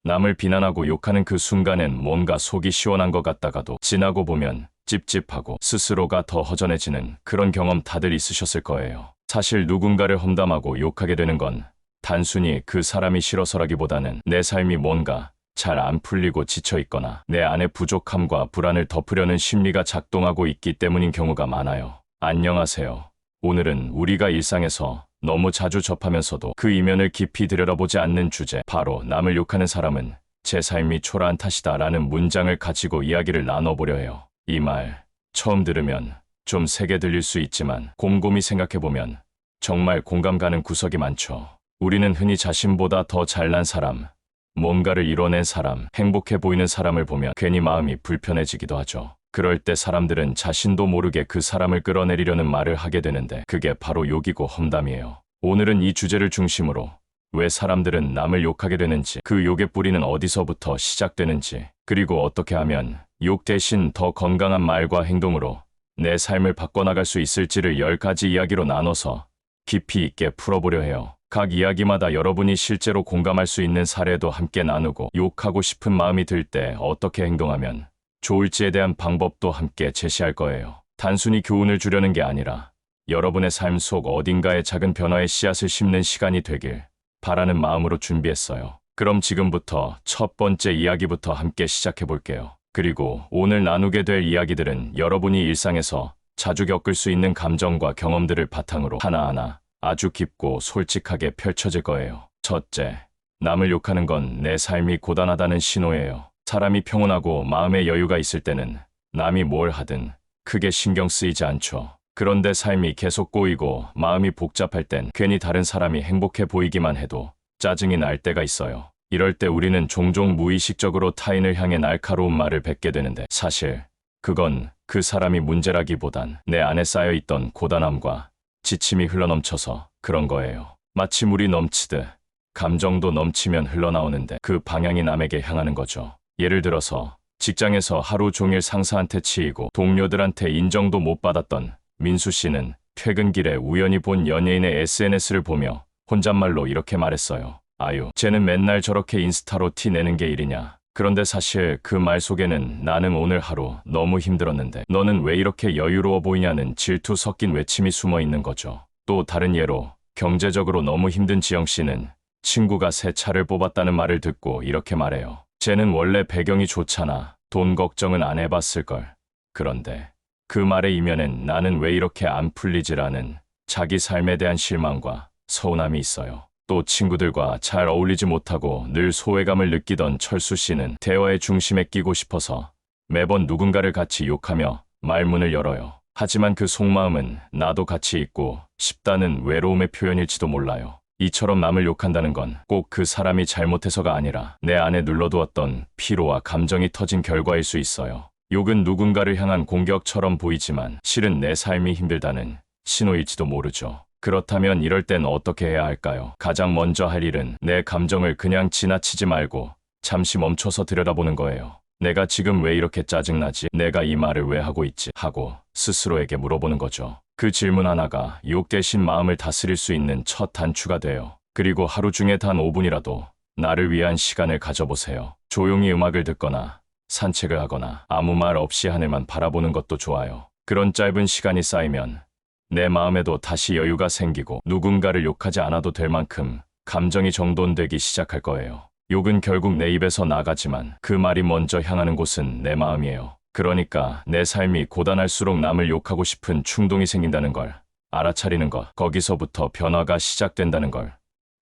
남을 비난하고 욕하는 그 순간엔 뭔가 속이 시원한 것 같다가도 지나고 보면 찝찝하고 스스로가 더 허전해지는 그런 경험 다들 있으셨을 거예요. 사실 누군가를 험담하고 욕하게 되는 건 단순히 그 사람이 싫어서라기보다는 내 삶이 뭔가 잘 안 풀리고 지쳐 있거나 내 안의 부족함과 불안을 덮으려는 심리가 작동하고 있기 때문인 경우가 많아요. 안녕하세요. 오늘은 우리가 일상에서 너무 자주 접하면서도 그 이면을 깊이 들여다보지 않는 주제, 바로 남을 욕하는 사람은 제 삶이 초라한 탓이다 라는 문장을 가지고 이야기를 나눠보려 해요. 이 말 처음 들으면 좀 세게 들릴 수 있지만 곰곰이 생각해보면 정말 공감 가는 구석이 많죠. 우리는 흔히 자신보다 더 잘난 사람, 뭔가를 이뤄낸 사람, 행복해 보이는 사람을 보면 괜히 마음이 불편해지기도 하죠. 그럴 때 사람들은 자신도 모르게 그 사람을 끌어내리려는 말을 하게 되는데 그게 바로 욕이고 험담이에요. 오늘은 이 주제를 중심으로 왜 사람들은 남을 욕하게 되는지, 그 욕의 뿌리는 어디서부터 시작되는지, 그리고 어떻게 하면 욕 대신 더 건강한 말과 행동으로 내 삶을 바꿔나갈 수 있을지를 10가지 이야기로 나눠서 깊이 있게 풀어보려 해요. 각 이야기마다 여러분이 실제로 공감할 수 있는 사례도 함께 나누고 욕하고 싶은 마음이 들 때 어떻게 행동하면 좋을지에 대한 방법도 함께 제시할 거예요. 단순히 교훈을 주려는 게 아니라 여러분의 삶 속 어딘가에 작은 변화의 씨앗을 심는 시간이 되길 바라는 마음으로 준비했어요. 그럼 지금부터 첫 번째 이야기부터 함께 시작해 볼게요. 그리고 오늘 나누게 될 이야기들은 여러분이 일상에서 자주 겪을 수 있는 감정과 경험들을 바탕으로 하나하나 아주 깊고 솔직하게 펼쳐질 거예요. 첫째, 남을 욕하는 건 내 삶이 고단하다는 신호예요. 사람이 평온하고 마음의 여유가 있을 때는 남이 뭘 하든 크게 신경 쓰이지 않죠. 그런데 삶이 계속 꼬이고 마음이 복잡할 땐 괜히 다른 사람이 행복해 보이기만 해도 짜증이 날 때가 있어요. 이럴 때 우리는 종종 무의식적으로 타인을 향해 날카로운 말을 뱉게 되는데 사실 그건 그 사람이 문제라기보단 내 안에 쌓여있던 고단함과 지침이 흘러넘쳐서 그런 거예요. 마치 물이 넘치듯 감정도 넘치면 흘러나오는데 그 방향이 남에게 향하는 거죠. 예를 들어서 직장에서 하루 종일 상사한테 치이고 동료들한테 인정도 못 받았던 민수 씨는 퇴근길에 우연히 본 연예인의 SNS를 보며 혼잣말로 이렇게 말했어요. 아유, 쟤는 맨날 저렇게 인스타로 티 내는 게 일이냐. 그런데 사실 그 말 속에는 나는 오늘 하루 너무 힘들었는데 너는 왜 이렇게 여유로워 보이냐는 질투 섞인 외침이 숨어 있는 거죠. 또 다른 예로 경제적으로 너무 힘든 지영 씨는 친구가 새 차를 뽑았다는 말을 듣고 이렇게 말해요. 쟤는 원래 배경이 좋잖아. 돈 걱정은 안 해봤을걸. 그런데 그 말의 이면엔 나는 왜 이렇게 안 풀리지라는 자기 삶에 대한 실망과 서운함이 있어요. 또 친구들과 잘 어울리지 못하고 늘 소외감을 느끼던 철수 씨는 대화의 중심에 끼고 싶어서 매번 누군가를 같이 욕하며 말문을 열어요. 하지만 그 속마음은 나도 같이 있고 싶다는 외로움의 표현일지도 몰라요. 이처럼 남을 욕한다는 건 꼭 그 사람이 잘못해서가 아니라 내 안에 눌러두었던 피로와 감정이 터진 결과일 수 있어요. 욕은 누군가를 향한 공격처럼 보이지만 실은 내 삶이 힘들다는 신호일지도 모르죠. 그렇다면 이럴 땐 어떻게 해야 할까요? 가장 먼저 할 일은 내 감정을 그냥 지나치지 말고 잠시 멈춰서 들여다보는 거예요. 내가 지금 왜 이렇게 짜증나지? 내가 이 말을 왜 하고 있지? 하고 스스로에게 물어보는 거죠. 그 질문 하나가 욕 대신 마음을 다스릴 수 있는 첫 단추가 돼요. 그리고 하루 중에 단 5분이라도 나를 위한 시간을 가져보세요. 조용히 음악을 듣거나 산책을 하거나 아무 말 없이 하늘만 바라보는 것도 좋아요. 그런 짧은 시간이 쌓이면 내 마음에도 다시 여유가 생기고 누군가를 욕하지 않아도 될 만큼 감정이 정돈되기 시작할 거예요. 욕은 결국 내 입에서 나가지만 그 말이 먼저 향하는 곳은 내 마음이에요. 그러니까 내 삶이 고단할수록 남을 욕하고 싶은 충동이 생긴다는 걸 알아차리는 것, 거기서부터 변화가 시작된다는 걸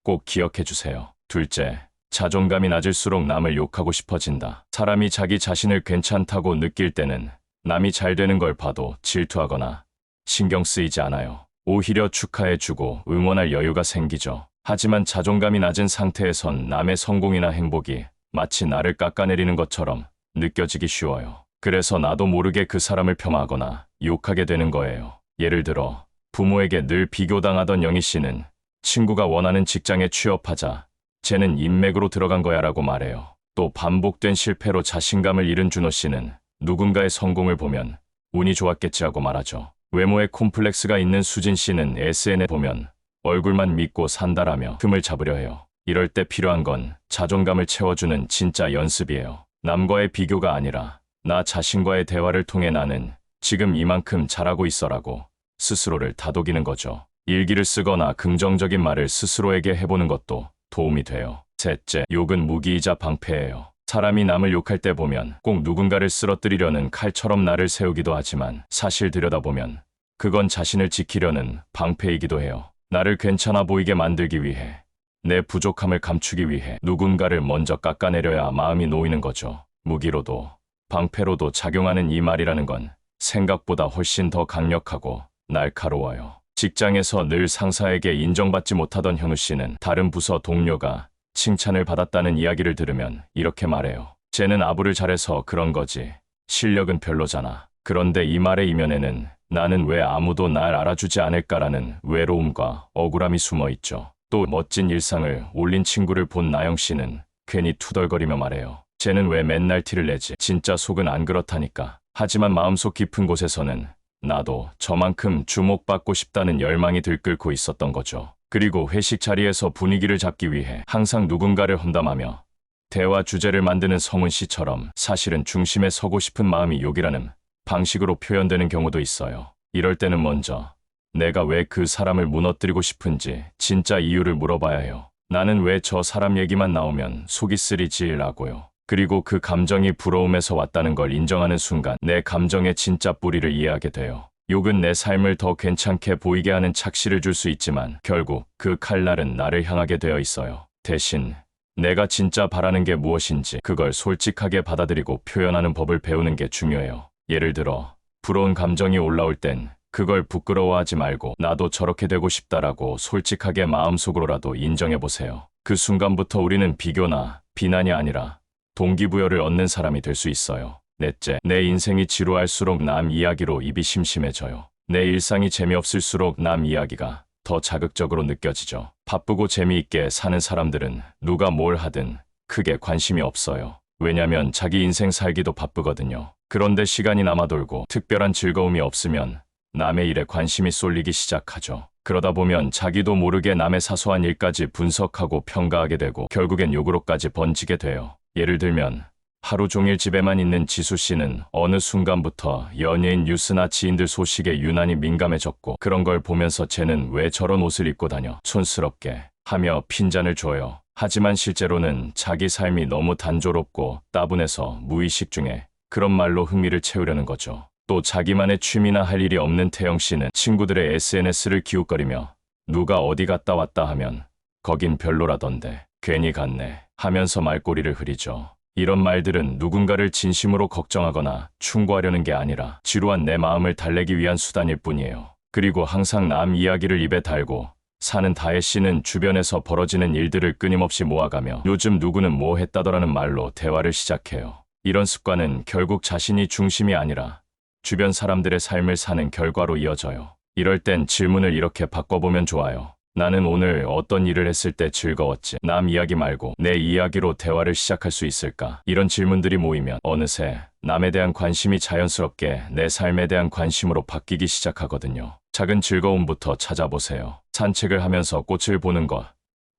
꼭 기억해 주세요. 둘째, 자존감이 낮을수록 남을 욕하고 싶어진다. 사람이 자기 자신을 괜찮다고 느낄 때는 남이 잘 되는 걸 봐도 질투하거나 신경 쓰이지 않아요. 오히려 축하해주고 응원할 여유가 생기죠. 하지만 자존감이 낮은 상태에선 남의 성공이나 행복이 마치 나를 깎아내리는 것처럼 느껴지기 쉬워요. 그래서 나도 모르게 그 사람을 폄하하거나 욕하게 되는 거예요. 예를 들어 부모에게 늘 비교당하던 영희 씨는 친구가 원하는 직장에 취업하자 쟤는 인맥으로 들어간 거야 라고 말해요. 또 반복된 실패로 자신감을 잃은 준호 씨는 누군가의 성공을 보면 운이 좋았겠지 하고 말하죠. 외모에 콤플렉스가 있는 수진 씨는 SNS에 보면 얼굴만 믿고 산다라며 틈을 잡으려 해요. 이럴 때 필요한 건 자존감을 채워주는 진짜 연습이에요. 남과의 비교가 아니라 나 자신과의 대화를 통해 나는 지금 이만큼 잘하고 있어라고 스스로를 다독이는 거죠. 일기를 쓰거나 긍정적인 말을 스스로에게 해보는 것도 도움이 돼요. 셋째, 욕은 무기이자 방패예요. 사람이 남을 욕할 때 보면 꼭 누군가를 쓰러뜨리려는 칼처럼 나를 세우기도 하지만 사실 들여다보면 그건 자신을 지키려는 방패이기도 해요. 나를 괜찮아 보이게 만들기 위해, 내 부족함을 감추기 위해 누군가를 먼저 깎아내려야 마음이 놓이는 거죠. 무기로도 방패로도 작용하는 이 말이라는 건 생각보다 훨씬 더 강력하고 날카로워요. 직장에서 늘 상사에게 인정받지 못하던 현우 씨는 다른 부서 동료가 칭찬을 받았다는 이야기를 들으면 이렇게 말해요. 쟤는 아부를 잘해서 그런 거지. 실력은 별로잖아. 그런데 이 말의 이면에는 나는 왜 아무도 날 알아주지 않을까라는 외로움과 억울함이 숨어 있죠. 또 멋진 일상을 올린 친구를 본 나영 씨는 괜히 투덜거리며 말해요. 쟤는 왜 맨날 티를 내지? 진짜 속은 안 그렇다니까. 하지만 마음속 깊은 곳에서는 나도 저만큼 주목받고 싶다는 열망이 들끓고 있었던 거죠. 그리고 회식 자리에서 분위기를 잡기 위해 항상 누군가를 험담하며 대화 주제를 만드는 성훈 씨처럼 사실은 중심에 서고 싶은 마음이 욕이라는 방식으로 표현되는 경우도 있어요. 이럴 때는 먼저 내가 왜 그 사람을 무너뜨리고 싶은지 진짜 이유를 물어봐야 해요. 나는 왜 저 사람 얘기만 나오면 속이 쓰리지라고요. 그리고 그 감정이 부러움에서 왔다는 걸 인정하는 순간 내 감정의 진짜 뿌리를 이해하게 돼요. 욕은 내 삶을 더 괜찮게 보이게 하는 착시를 줄 수 있지만 결국 그 칼날은 나를 향하게 되어 있어요. 대신 내가 진짜 바라는 게 무엇인지 그걸 솔직하게 받아들이고 표현하는 법을 배우는 게 중요해요. 예를 들어 부러운 감정이 올라올 땐 그걸 부끄러워하지 말고 나도 저렇게 되고 싶다라고 솔직하게 마음속으로라도 인정해보세요. 그 순간부터 우리는 비교나 비난이 아니라 동기부여를 얻는 사람이 될 수 있어요. 넷째, 내 인생이 지루할수록 남 이야기로 입이 심심해져요. 내 일상이 재미없을수록 남 이야기가 더 자극적으로 느껴지죠. 바쁘고 재미있게 사는 사람들은 누가 뭘 하든 크게 관심이 없어요. 왜냐면 자기 인생 살기도 바쁘거든요. 그런데 시간이 남아돌고 특별한 즐거움이 없으면 남의 일에 관심이 쏠리기 시작하죠. 그러다 보면 자기도 모르게 남의 사소한 일까지 분석하고 평가하게 되고 결국엔 욕으로까지 번지게 돼요. 예를 들면 하루 종일 집에만 있는 지수 씨는 어느 순간부터 연예인 뉴스나 지인들 소식에 유난히 민감해졌고 그런 걸 보면서 쟤는 왜 저런 옷을 입고 다녀? 촌스럽게 하며 핀잔을 줘요. 하지만 실제로는 자기 삶이 너무 단조롭고 따분해서 무의식 중에 그런 말로 흥미를 채우려는 거죠. 또 자기만의 취미나 할 일이 없는 태영 씨는 친구들의 SNS를 기웃거리며 누가 어디 갔다 왔다 하면 거긴 별로라던데 괜히 갔네 하면서 말꼬리를 흐리죠. 이런 말들은 누군가를 진심으로 걱정하거나 충고하려는 게 아니라 지루한 내 마음을 달래기 위한 수단일 뿐이에요. 그리고 항상 남 이야기를 입에 달고 사는 다혜 씨는 주변에서 벌어지는 일들을 끊임없이 모아가며 요즘 누구는 뭐 했다더라는 말로 대화를 시작해요. 이런 습관은 결국 자신이 중심이 아니라 주변 사람들의 삶을 사는 결과로 이어져요. 이럴 땐 질문을 이렇게 바꿔보면 좋아요. 나는 오늘 어떤 일을 했을 때 즐거웠지? 남 이야기 말고 내 이야기로 대화를 시작할 수 있을까? 이런 질문들이 모이면 어느새 남에 대한 관심이 자연스럽게 내 삶에 대한 관심으로 바뀌기 시작하거든요. 작은 즐거움부터 찾아보세요. 산책을 하면서 꽃을 보는 것,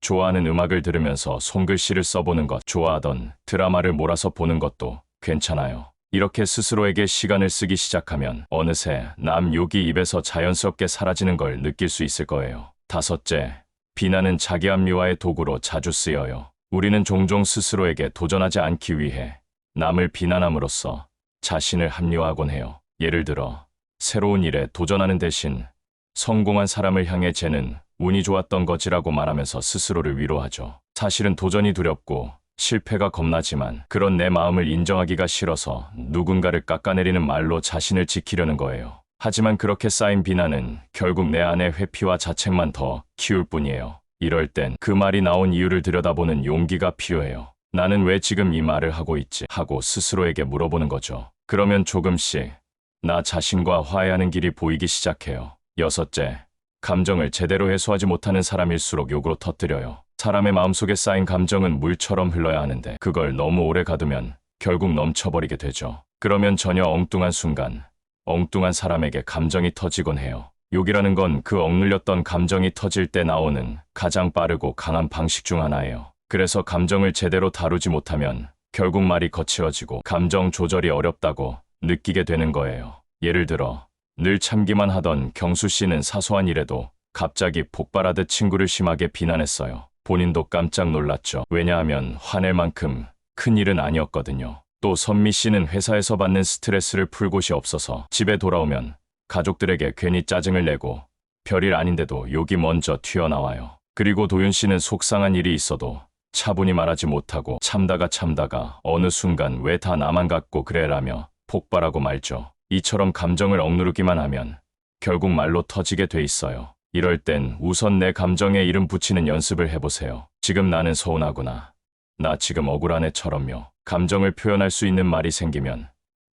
좋아하는 음악을 들으면서 손글씨를 써보는 것, 좋아하던 드라마를 몰아서 보는 것도 괜찮아요. 이렇게 스스로에게 시간을 쓰기 시작하면 어느새 남 욕이 입에서 자연스럽게 사라지는 걸 느낄 수 있을 거예요. 다섯째, 비난은 자기 합리화의 도구로 자주 쓰여요. 우리는 종종 스스로에게 도전하지 않기 위해 남을 비난함으로써 자신을 합리화하곤 해요. 예를 들어 새로운 일에 도전하는 대신 성공한 사람을 향해 쟤는 운이 좋았던 거지라고 말하면서 스스로를 위로하죠. 사실은 도전이 두렵고 실패가 겁나지만 그런 내 마음을 인정하기가 싫어서 누군가를 깎아내리는 말로 자신을 지키려는 거예요. 하지만 그렇게 쌓인 비난은 결국 내 안의 회피와 자책만 더 키울 뿐이에요. 이럴 땐 그 말이 나온 이유를 들여다보는 용기가 필요해요. 나는 왜 지금 이 말을 하고 있지? 하고 스스로에게 물어보는 거죠. 그러면 조금씩 나 자신과 화해하는 길이 보이기 시작해요. 여섯째, 감정을 제대로 해소하지 못하는 사람일수록 욕으로 터뜨려요. 사람의 마음속에 쌓인 감정은 물처럼 흘러야 하는데 그걸 너무 오래 가두면 결국 넘쳐버리게 되죠. 그러면 전혀 엉뚱한 순간 엉뚱한 사람에게 감정이 터지곤 해요. 욕이라는 건 그 억눌렸던 감정이 터질 때 나오는 가장 빠르고 강한 방식 중 하나예요. 그래서 감정을 제대로 다루지 못하면 결국 말이 거칠어지고 감정 조절이 어렵다고 느끼게 되는 거예요. 예를 들어 늘 참기만 하던 경수 씨는 사소한 일에도 갑자기 폭발하듯 친구를 심하게 비난했어요. 본인도 깜짝 놀랐죠. 왜냐하면 화낼 만큼 큰 일은 아니었거든요. 또 선미 씨는 회사에서 받는 스트레스를 풀 곳이 없어서 집에 돌아오면 가족들에게 괜히 짜증을 내고 별일 아닌데도 욕이 먼저 튀어나와요. 그리고 도윤 씨는 속상한 일이 있어도 차분히 말하지 못하고 참다가 어느 순간 왜 다 나만 같고 그래라며 폭발하고 말죠. 이처럼 감정을 억누르기만 하면 결국 말로 터지게 돼 있어요. 이럴 땐 우선 내 감정에 이름 붙이는 연습을 해보세요. 지금 나는 서운하구나. 나 지금 억울하네처럼요. 감정을 표현할 수 있는 말이 생기면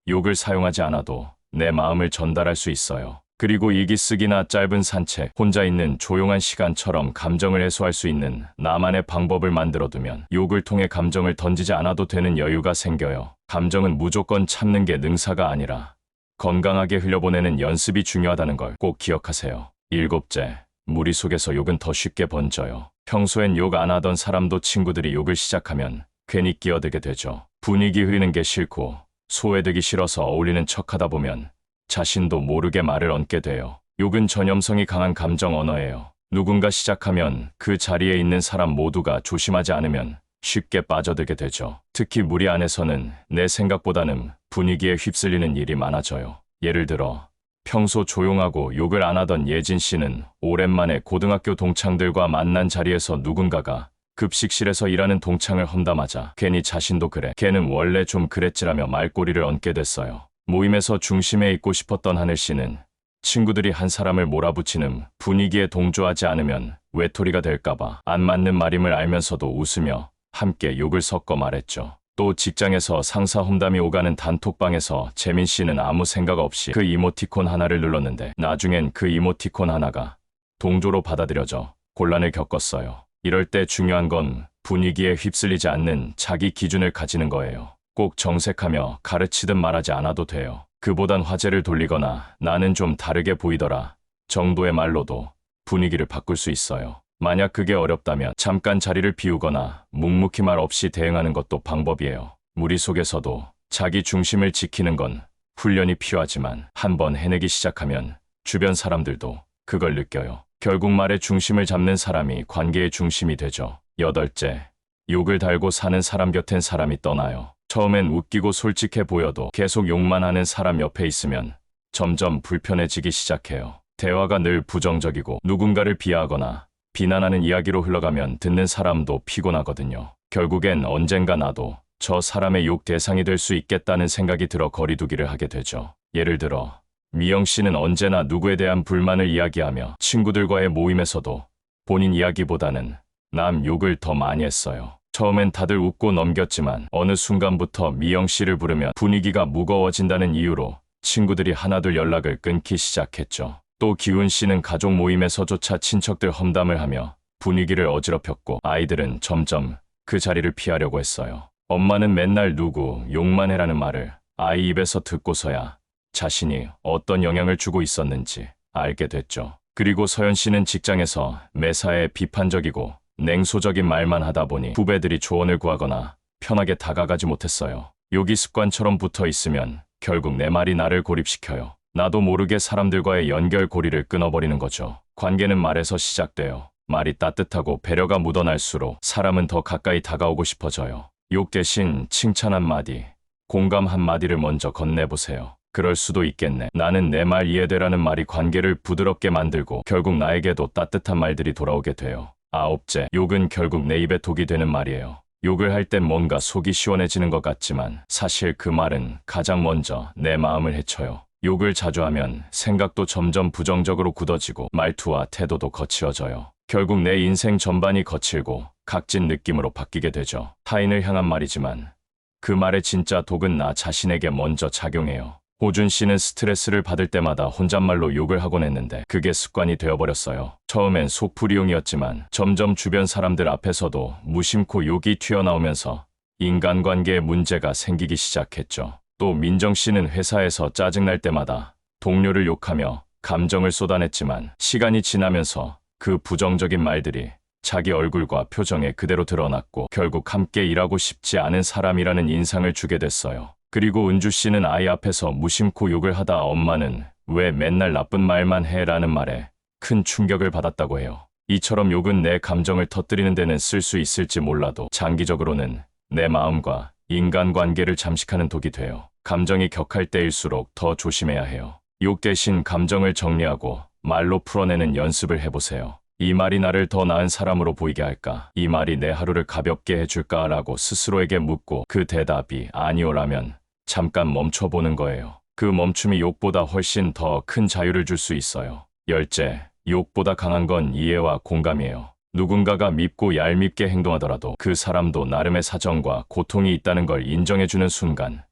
욕을 사용하지 않아도 내 마음을 전달할 수 있어요. 그리고 일기쓰기나 짧은 산책, 혼자 있는 조용한 시간처럼 감정을 해소할 수 있는 나만의 방법을 만들어두면 욕을 통해 감정을 던지지 않아도 되는 여유가 생겨요. 감정은 무조건 참는 게 능사가 아니라 건강하게 흘려보내는 연습이 중요하다는 걸 꼭 기억하세요. 7째, 무리 속에서 욕은 더 쉽게 번져요. 평소엔 욕 안 하던 사람도 친구들이 욕을 시작하면 괜히 끼어들게 되죠. 분위기 흐리는 게 싫고 소외되기 싫어서 어울리는 척하다 보면 자신도 모르게 말을 얹게 돼요. 욕은 전염성이 강한 감정 언어예요. 누군가 시작하면 그 자리에 있는 사람 모두가 조심하지 않으면 쉽게 빠져들게 되죠. 특히 무리 안에서는 내 생각보다는 분위기에 휩쓸리는 일이 많아져요. 예를 들어 평소 조용하고 욕을 안 하던 예진 씨는 오랜만에 고등학교 동창들과 만난 자리에서 누군가가 급식실에서 일하는 동창을 험담하자 괜히 자신도 그래, 걔는 원래 좀 그랬지라며 말꼬리를 얹게 됐어요. 모임에서 중심에 있고 싶었던 하늘 씨는 친구들이 한 사람을 몰아붙이는 분위기에 동조하지 않으면 외톨이가 될까봐 안 맞는 말임을 알면서도 웃으며 함께 욕을 섞어 말했죠. 또 직장에서 상사 험담이 오가는 단톡방에서 재민 씨는 아무 생각 없이 그 이모티콘 하나를 눌렀는데 나중엔 그 이모티콘 하나가 동조로 받아들여져 곤란을 겪었어요. 이럴 때 중요한 건 분위기에 휩쓸리지 않는 자기 기준을 가지는 거예요. 꼭 정색하며 가르치듯 말하지 않아도 돼요. 그보단 화제를 돌리거나 나는 좀 다르게 보이더라 정도의 말로도 분위기를 바꿀 수 있어요. 만약 그게 어렵다면 잠깐 자리를 비우거나 묵묵히 말 없이 대응하는 것도 방법이에요. 무리 속에서도 자기 중심을 지키는 건 훈련이 필요하지만 한번 해내기 시작하면 주변 사람들도 그걸 느껴요. 결국 말의 중심을 잡는 사람이 관계의 중심이 되죠. 8째, 욕을 달고 사는 사람 곁엔 사람이 떠나요. 처음엔 웃기고 솔직해 보여도 계속 욕만 하는 사람 옆에 있으면 점점 불편해지기 시작해요. 대화가 늘 부정적이고 누군가를 비하하거나 비난하는 이야기로 흘러가면 듣는 사람도 피곤하거든요. 결국엔 언젠가 나도 저 사람의 욕 대상이 될 수 있겠다는 생각이 들어 거리두기를 하게 되죠. 예를 들어 미영 씨는 언제나 누구에 대한 불만을 이야기하며 친구들과의 모임에서도 본인 이야기보다는 남 욕을 더 많이 했어요. 처음엔 다들 웃고 넘겼지만 어느 순간부터 미영 씨를 부르면 분위기가 무거워진다는 이유로 친구들이 하나둘 연락을 끊기 시작했죠. 또 기훈 씨는 가족 모임에서조차 친척들 험담을 하며 분위기를 어지럽혔고 아이들은 점점 그 자리를 피하려고 했어요. 엄마는 맨날 누구 욕만 해라는 말을 아이 입에서 듣고서야 자신이 어떤 영향을 주고 있었는지 알게 됐죠. 그리고 서연 씨는 직장에서 매사에 비판적이고 냉소적인 말만 하다 보니 후배들이 조언을 구하거나 편하게 다가가지 못했어요. 욕이 습관처럼 붙어 있으면 결국 내 말이 나를 고립시켜요. 나도 모르게 사람들과의 연결고리를 끊어버리는 거죠. 관계는 말에서 시작돼요. 말이 따뜻하고 배려가 묻어날수록 사람은 더 가까이 다가오고 싶어져요. 욕 대신 칭찬 한마디, 공감 한마디를 먼저 건네보세요. 그럴 수도 있겠네. 나는 내 말 이해되라는 말이 관계를 부드럽게 만들고 결국 나에게도 따뜻한 말들이 돌아오게 돼요. 9째, 욕은 결국 내 입에 독이 되는 말이에요. 욕을 할 땐 뭔가 속이 시원해지는 것 같지만 사실 그 말은 가장 먼저 내 마음을 해쳐요. 욕을 자주 하면 생각도 점점 부정적으로 굳어지고 말투와 태도도 거칠어져요. 결국 내 인생 전반이 거칠고 각진 느낌으로 바뀌게 되죠. 타인을 향한 말이지만 그 말의 진짜 독은 나 자신에게 먼저 작용해요. 호준 씨는 스트레스를 받을 때마다 혼잣말로 욕을 하곤 했는데 그게 습관이 되어버렸어요. 처음엔 속풀이용이었지만 점점 주변 사람들 앞에서도 무심코 욕이 튀어나오면서 인간관계에 문제가 생기기 시작했죠. 또 민정 씨는 회사에서 짜증날 때마다 동료를 욕하며 감정을 쏟아냈지만 시간이 지나면서 그 부정적인 말들이 자기 얼굴과 표정에 그대로 드러났고 결국 함께 일하고 싶지 않은 사람이라는 인상을 주게 됐어요. 그리고 은주 씨는 아이 앞에서 무심코 욕을 하다 엄마는 왜 맨날 나쁜 말만 해라는 말에 큰 충격을 받았다고 해요. 이처럼 욕은 내 감정을 터뜨리는 데는 쓸 수 있을지 몰라도 장기적으로는 내 마음과 인간관계를 잠식하는 독이 돼요. 감정이 격할 때일수록 더 조심해야 해요. 욕 대신 감정을 정리하고 말로 풀어내는 연습을 해보세요. 이 말이 나를 더 나은 사람으로 보이게 할까? 이 말이 내 하루를 가볍게 해줄까? 라고 스스로에게 묻고 그 대답이 아니오라면 잠깐 멈춰보는 거예요. 그 멈춤이 욕보다 훨씬 더 큰 자유를 줄 수 있어요. 열째, 욕보다 강한 건 이해와 공감이에요. 누군가가 밉고 얄밉게 행동하더라도 그 사람도 나름의 사정과 고통이 있다는 걸 인정해주는 순간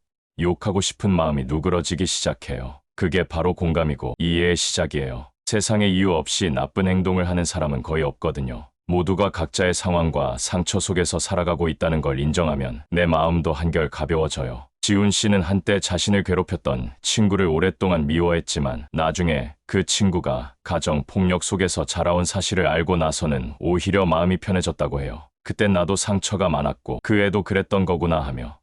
욕하고 싶은 마음이 누그러지기 시작해요. 그게 바로 공감이고 이해의 시작이에요. 세상에 이유 없이 나쁜 행동을 하는 사람은 거의 없거든요. 모두가 각자의 상황과 상처 속에서 살아가고 있다는 걸 인정하면 내 마음도 한결 가벼워져요. 지훈 씨는 한때 자신을 괴롭혔던 친구를 오랫동안 미워했지만 나중에 그 친구가 가정 폭력 속에서 자라온 사실을 알고 나서는 오히려 마음이 편해졌다고 해요. 그땐 나도 상처가 많았고 그 애도 그랬던 거구나 하며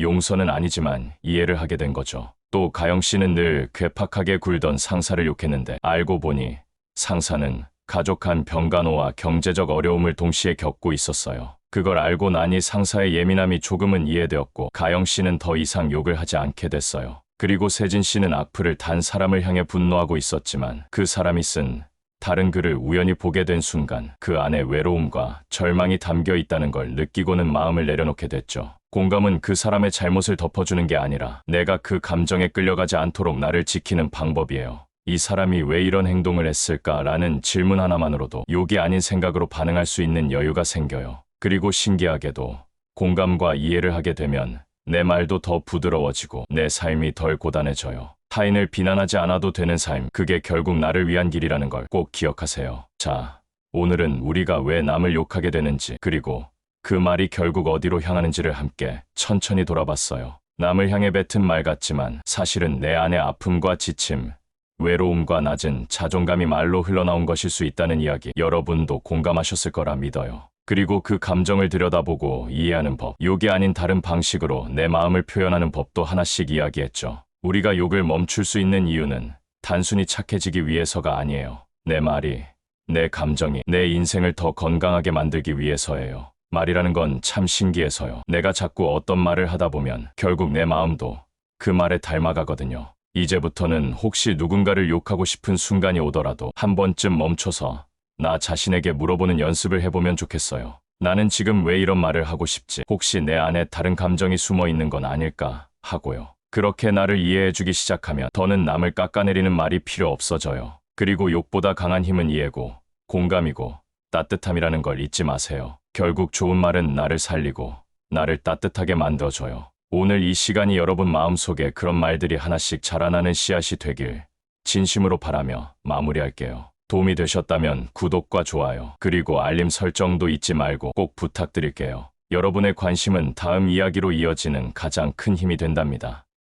용서는 아니지만 이해를 하게 된 거죠. 또 가영 씨는 늘 괴팍하게 굴던 상사를 욕했는데 알고 보니 상사는 가족 간 병간호와 경제적 어려움을 동시에 겪고 있었어요. 그걸 알고 나니 상사의 예민함이 조금은 이해되었고 가영 씨는 더 이상 욕을 하지 않게 됐어요. 그리고 세진 씨는 악플을 단 사람을 향해 분노하고 있었지만 그 사람이 쓴 다른 글을 우연히 보게 된 순간 그 안에 외로움과 절망이 담겨 있다는 걸 느끼고는 마음을 내려놓게 됐죠. 공감은 그 사람의 잘못을 덮어주는 게 아니라 내가 그 감정에 끌려가지 않도록 나를 지키는 방법이에요. 이 사람이 왜 이런 행동을 했을까라는 질문 하나만으로도 욕이 아닌 생각으로 반응할 수 있는 여유가 생겨요. 그리고 신기하게도 공감과 이해를 하게 되면 내 말도 더 부드러워지고 내 삶이 덜 고단해져요. 타인을 비난하지 않아도 되는 삶, 그게 결국 나를 위한 길이라는 걸 꼭 기억하세요. 자, 오늘은 우리가 왜 남을 욕하게 되는지 그리고 그 말이 결국 어디로 향하는지를 함께 천천히 돌아봤어요. 남을 향해 뱉은 말 같지만 사실은 내 안의 아픔과 지침, 외로움과 낮은 자존감이 말로 흘러나온 것일 수 있다는 이야기 여러분도 공감하셨을 거라 믿어요. 그리고 그 감정을 들여다보고 이해하는 법, 욕이 아닌 다른 방식으로 내 마음을 표현하는 법도 하나씩 이야기했죠. 우리가 욕을 멈출 수 있는 이유는 단순히 착해지기 위해서가 아니에요. 내 말이, 내 감정이 내 인생을 더 건강하게 만들기 위해서예요. 말이라는 건 참 신기해서요. 내가 자꾸 어떤 말을 하다 보면 결국 내 마음도 그 말에 닮아가거든요. 이제부터는 혹시 누군가를 욕하고 싶은 순간이 오더라도 한 번쯤 멈춰서 나 자신에게 물어보는 연습을 해보면 좋겠어요. 나는 지금 왜 이런 말을 하고 싶지? 혹시 내 안에 다른 감정이 숨어 있는 건 아닐까? 하고요. 그렇게 나를 이해해주기 시작하면 더는 남을 깎아내리는 말이 필요 없어져요. 그리고 욕보다 강한 힘은 이해고 공감이고 따뜻함이라는 걸 잊지 마세요. 결국 좋은 말은 나를 살리고 나를 따뜻하게 만들어줘요. 오늘 이 시간이 여러분 마음속에 그런 말들이 하나씩 자라나는 씨앗이 되길 진심으로 바라며 마무리할게요. 도움이 되셨다면 구독과 좋아요 그리고 알림 설정도 잊지 말고 꼭 부탁드릴게요. 여러분의 관심은 다음 이야기로 이어지는 가장 큰 힘이 된답니다.